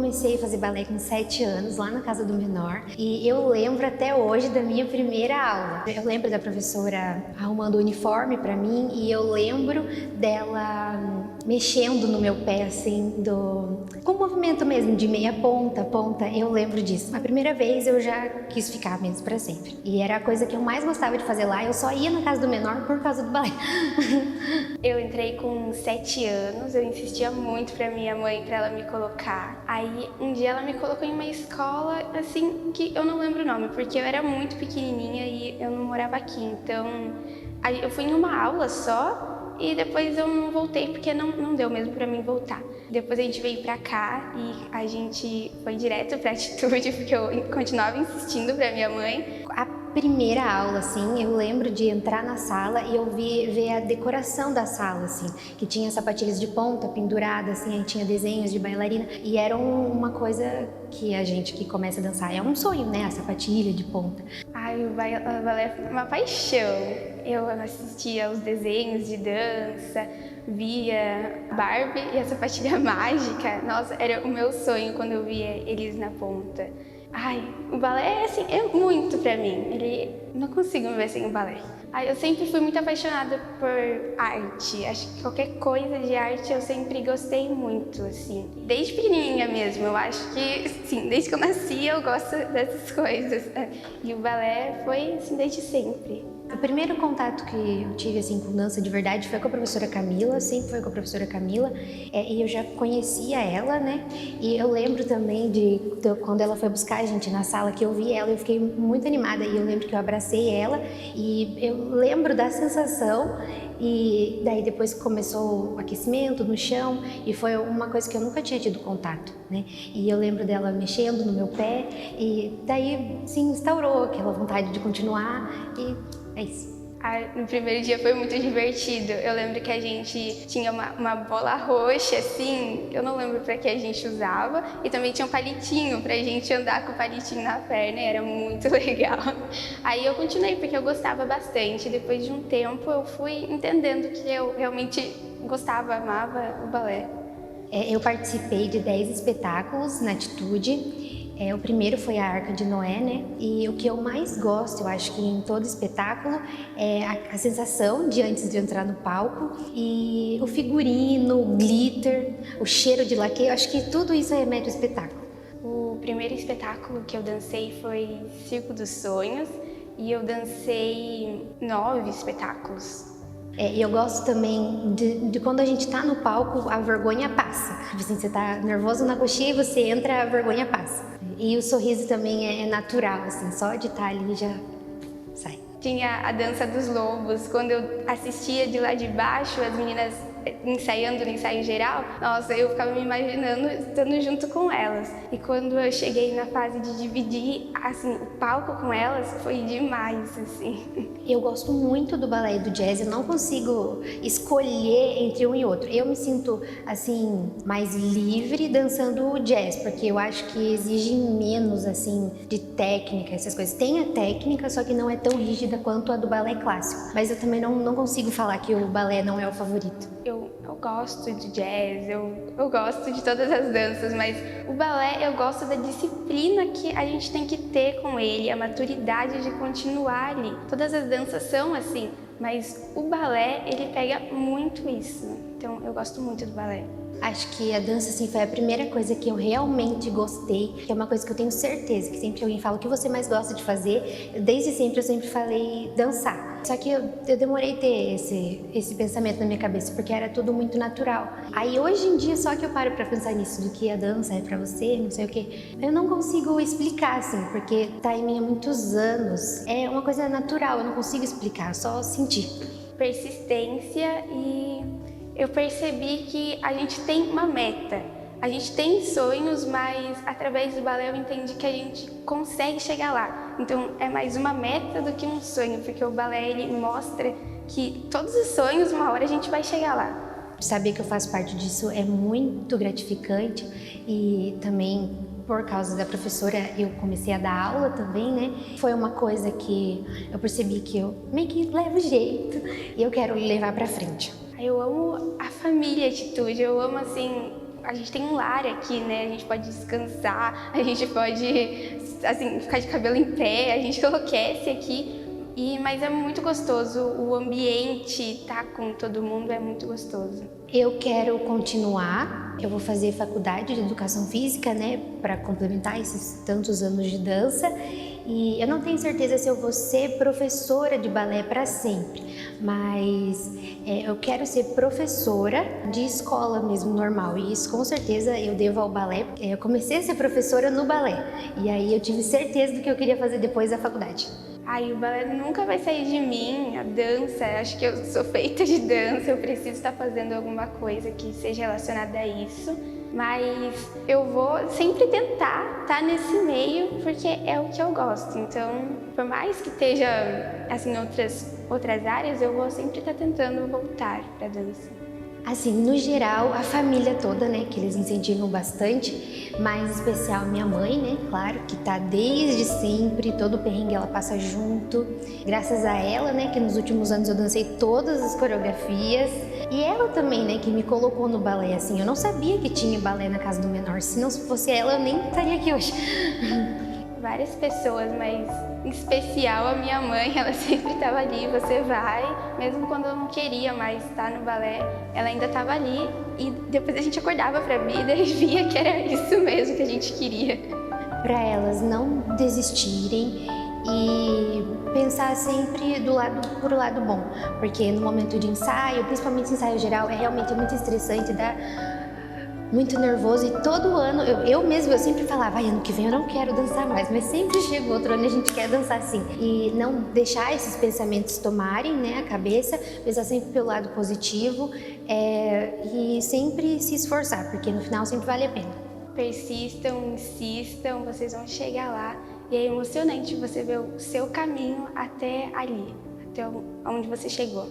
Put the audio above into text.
comecei a fazer balé com 7 anos, lá na Casa do Menor, e eu lembro até hoje da minha primeira aula. Eu lembro da professora arrumando o uniforme pra mim e eu lembro dela mexendo no meu pé, assim, com o movimento mesmo, de meia ponta, ponta, eu lembro disso. A primeira vez eu já quis ficar mesmo pra sempre. E era a coisa que eu mais gostava de fazer lá, eu só ia na Casa do Menor por causa do balé. Eu entrei com 7 anos, eu insistia muito pra minha mãe pra ela me colocar. Aí um dia ela me colocou em uma escola, assim, que eu não lembro o nome, porque eu era muito pequenininha e eu não morava aqui. Então, aí eu fui em uma aula só e depois eu não voltei, porque não deu mesmo pra mim voltar. Depois a gente veio pra cá e a gente foi direto pra Atitude, porque eu continuava insistindo pra minha mãe. A primeira aula, assim, eu lembro de entrar na sala e eu ver a decoração da sala, assim, que tinha sapatilhas de ponta penduradas, assim, aí tinha desenhos de bailarina, e era uma coisa que a gente que começa a dançar, é um sonho, né, a sapatilha de ponta. Ai, o balé foi uma paixão. Eu assistia aos desenhos de dança, via Barbie e a sapatilha mágica. Nossa, era o meu sonho quando eu via eles na ponta. Ai, o balé assim, é muito pra mim. Não consigo me ver sem o balé. Ai, eu sempre fui muito apaixonada por arte. Acho que qualquer coisa de arte eu sempre gostei muito, assim. Desde pequenininha mesmo, eu acho que, sim, desde que eu nasci eu gosto dessas coisas. E o balé foi, assim, desde sempre. O primeiro contato que eu tive assim, com dança de verdade foi com a professora Camila, sempre foi com a professora Camila, e eu já conhecia ela, né? E eu lembro também de quando ela foi buscar a gente na sala, que eu vi ela, eu fiquei muito animada, e eu lembro que eu abracei ela, e eu lembro da sensação, e daí depois começou o aquecimento no chão, e foi uma coisa que eu nunca tinha tido contato, né? E eu lembro dela mexendo no meu pé, e daí se instaurou aquela vontade de continuar, e é isso. No primeiro dia foi muito divertido. Eu lembro que a gente tinha uma bola roxa, assim, eu não lembro pra que a gente usava, e também tinha um palitinho pra gente andar com o palitinho na perna, e era muito legal. Aí eu continuei porque eu gostava bastante. Depois de um tempo eu fui entendendo que eu realmente gostava, amava o balé. Eu participei de 10 espetáculos na Atitude. O primeiro foi a Arca de Noé, né? E o que eu mais gosto, eu acho que em todo espetáculo, é a sensação de antes de entrar no palco e o figurino, o glitter, o cheiro de laque, eu acho que tudo isso remete ao espetáculo. O primeiro espetáculo que eu dancei foi Circo dos Sonhos e eu dancei 9 espetáculos. E eu gosto também de quando a gente tá no palco, a vergonha passa. Assim, você tá nervoso na coxinha e você entra, a vergonha passa. E o sorriso também é natural, assim, só de estar ali já sai. Tinha a dança dos lobos, quando eu assistia de lá de baixo, as meninas ensaiando no ensaio geral, nossa, eu ficava me imaginando estando junto com elas. E quando eu cheguei na fase de dividir, assim, o palco com elas, foi demais, assim. Eu gosto muito do balé e do jazz, eu não consigo escolher entre um e outro. Eu me sinto, assim, mais livre dançando o jazz, porque eu acho que exige menos, assim, de técnica, essas coisas. Tem a técnica, só que não é tão rígida quanto a do balé clássico. Mas eu também não consigo falar que o balé não é o favorito. Eu gosto de jazz, eu gosto de todas as danças, mas o balé eu gosto da disciplina que a gente tem que ter com ele, a maturidade de continuar ali. Todas as danças são assim, mas o balé, ele pega muito isso. Então eu gosto muito do balé. Acho que a dança, assim, foi a primeira coisa que eu realmente gostei, que é uma coisa que eu tenho certeza, que sempre alguém fala o que você mais gosta de fazer, desde sempre eu sempre falei dançar. Só que eu demorei a ter esse pensamento na minha cabeça, porque era tudo muito natural. Aí hoje em dia só que eu paro pra pensar nisso, do que a dança é pra você, não sei o quê. Eu não consigo explicar, assim, porque tá em mim há muitos anos. É uma coisa natural, eu não consigo explicar, só sentir. Persistência e eu percebi que a gente tem uma meta, a gente tem sonhos, mas através do balé eu entendi que a gente consegue chegar lá. Então é mais uma meta do que um sonho, porque o balé ele mostra que todos os sonhos, uma hora a gente vai chegar lá. Saber que eu faço parte disso é muito gratificante e também por causa da professora eu comecei a dar aula também, né? Foi uma coisa que eu percebi que eu meio que levo jeito e eu quero levar pra frente. Eu amo a família Atitude, eu amo assim a gente tem um lar aqui, né? A gente pode descansar, a gente pode, assim, ficar de cabelo em pé, a gente enlouquece aqui. Mas é muito gostoso, o ambiente, tá com todo mundo é muito gostoso. Eu quero continuar, eu vou fazer faculdade de educação física, né, para complementar esses tantos anos de dança. E eu não tenho certeza se eu vou ser professora de balé para sempre, mas eu quero ser professora de escola mesmo, normal. E isso com certeza eu devo ao balé. Eu comecei a ser professora no balé e aí eu tive certeza do que eu queria fazer depois da faculdade. Ai, o balé nunca vai sair de mim, a dança, acho que eu sou feita de dança, eu preciso estar fazendo alguma coisa que seja relacionada a isso. Mas eu vou sempre tentar estar nesse meio, porque é o que eu gosto. Então, por mais que esteja assim, outras áreas, eu vou sempre estar tentando voltar para a dança. Assim, no geral, a família toda, né, que eles incentivam bastante, mais em especial minha mãe, né, claro, que tá desde sempre, todo o perrengue ela passa junto. Graças a ela, né, que nos últimos anos eu dancei todas as coreografias. E ela também, né, que me colocou no balé, assim, eu não sabia que tinha balé na casa do menor, se não fosse ela eu nem estaria aqui hoje. Várias pessoas, mas em especial a minha mãe, ela sempre estava ali, você vai, mesmo quando eu não queria mais estar no balé, ela ainda estava ali e depois a gente acordava para a vida e via que era isso mesmo que a gente queria. Para elas não desistirem e pensar sempre por lado bom, porque no momento de ensaio, principalmente ensaio geral, realmente muito estressante, dá muito nervoso e todo ano, eu mesma, eu sempre falava, ano que vem eu não quero dançar mais, mas sempre chega outro ano e a gente quer dançar sim. E não deixar esses pensamentos tomarem, né, a cabeça, pensar sempre pelo lado positivo e sempre se esforçar, porque no final sempre vale a pena. Persistam, insistam, vocês vão chegar lá e é emocionante você ver o seu caminho até ali, até onde você chegou.